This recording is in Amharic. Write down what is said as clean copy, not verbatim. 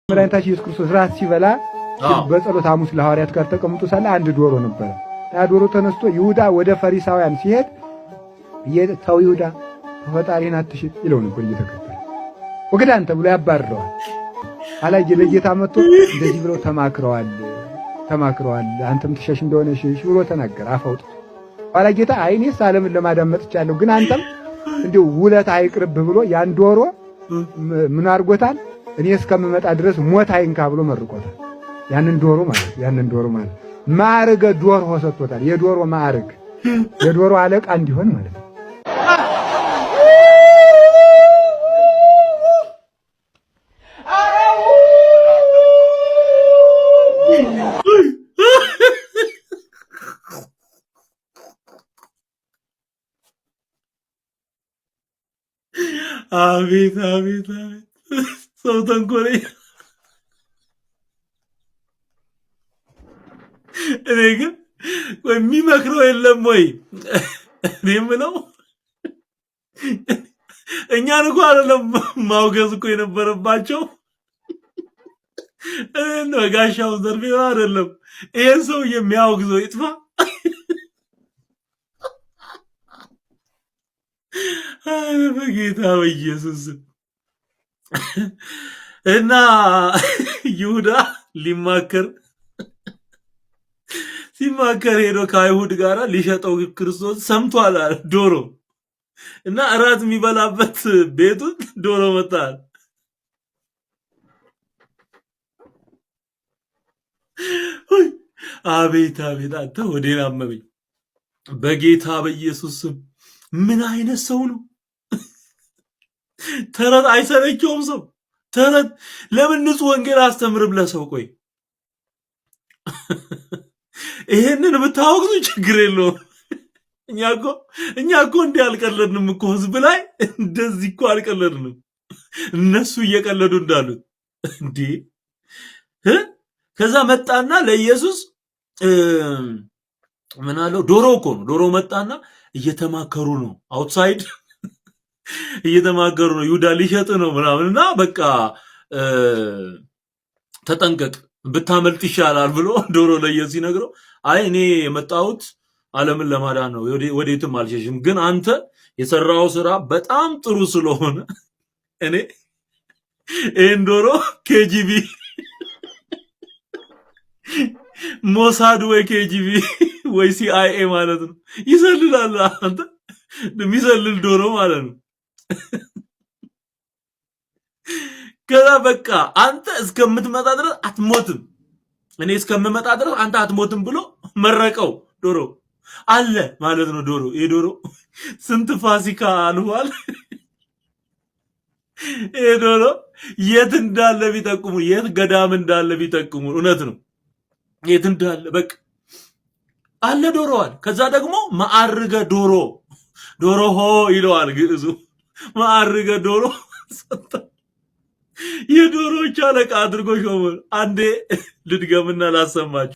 መድኃኒታችን ኢየሱስ ክርስቶስ ራት ሲበላ በጸሎተ ሐሙስ ለሐዋርያት ጋር ተቀምጦ ሳለ አንድ ዶሮ ነበረ። ያ ዶሮ ተነስቶ ይሁዳ ወደ ፈሪሳውያን ሲሄድ ተው ይሁዳ ፈጣሪህን አትሽጥ ይለው ነበር እየተከተለ ወግዳን ተብሎ ያባርረዋል። አላየ ለጌታ መጥቶ እንደዚህ ብለው ተማክረዋል አንተም ትሸሽ እንደሆነ ሽሽ ብሎ ተናገረ አፈውጥ ኋላ ጌታ አይኔስ ዓለምን ለማዳመጥ ቻለሁ ግን አንተም እንደው ውለት አይቅርብ ብሎ ያን ዶሮ ምን አርጎታል እኔ እስከምመጣ ድረስ ሞት አይንካ ብሎ መርቆታል። ያንን ዶሮ ማለት ማዕረገ ዶሮ ሰጥቶታል። የዶሮ ማዕረግ የዶሮ አለቃ እንዲሆን ማለት ነው። አቤት አቤት አቤት ሰው ተንኮለኛ። እኔ ግን የሚመክረው የለም ወይ? እኔ የምለው እኛን እኮ አይደለም ማውገዝ እኮ የነበረባቸው ጋሻው ዘርፌ አይደለም ይሄን ሰው የሚያወግዘው ይጥፋ። በጌታ በኢየሱስ እና ይሁዳ ሲማከር ሄዶ ከአይሁድ ጋር ሊሸጠው ክርስቶስ ሰምቷል ዶሮ እና እራት የሚበላበት ቤቱን ዶሮ መጣል። አቤት አቤት አንተ ወዴን አመመኝ። በጌታ በኢየሱስ ምን አይነት ሰው ነው? ተረት አይሰለቸውም ሰው ተረት። ለምን ንጹህ ወንጌል አስተምርም ለሰው? ቆይ ይሄንን ብታወቅሱ ችግር የለውም። እኛ እኮ እንዲህ አልቀለድንም እኮ ህዝብ ላይ እንደዚህ እኮ አልቀለድንም። እነሱ እየቀለዱ እንዳሉት እንዴ። ከዛ መጣና ለኢየሱስ ምን አለው? ዶሮ እኮ ነው። ዶሮ መጣና እየተማከሩ ነው አውትሳይድ እየተማከሩ ነው። ይሁዳ ሊሸጥ ነው ምናምንና በቃ ተጠንቀቅ ብታመልጥ ይሻላል ብሎ ዶሮ ለኢየሱስ ሲነግረው አይ እኔ የመጣሁት ዓለምን ለማዳን ነው ወዴትም አልሸሽም፣ ግን አንተ የሰራው ስራ በጣም ጥሩ ስለሆነ እኔ ይህን ዶሮ ኬጂቢ ሞሳድ ወይ ኬጂቢ ወይ ሲአይኤ ማለት ነው ይሰልላል። አንተ የሚሰልል ዶሮ ማለት ነው። ከዛ በቃ አንተ እስከምትመጣ ድረስ አትሞትም፣ እኔ እስከምመጣ ድረስ አንተ አትሞትም ብሎ መረቀው። ዶሮ አለ ማለት ነው። ዶሮ የዶሮ ስንት ፋሲካ አልፏል። የዶሮ የት እንዳለ ቢጠቁሙ፣ የት ገዳም እንዳለ ቢጠቁሙ፣ እውነት ነው የት እንዳለ በቃ አለ ዶሮዋል። ከዛ ደግሞ ማዕርገ ዶሮ ሆ ይለዋል ግዕዙ። ማዕርገ ዶሮ የዶሮዎች አለቃ አድርጎ ሾመ። አንዴ ልድገምና ላሰማችሁ።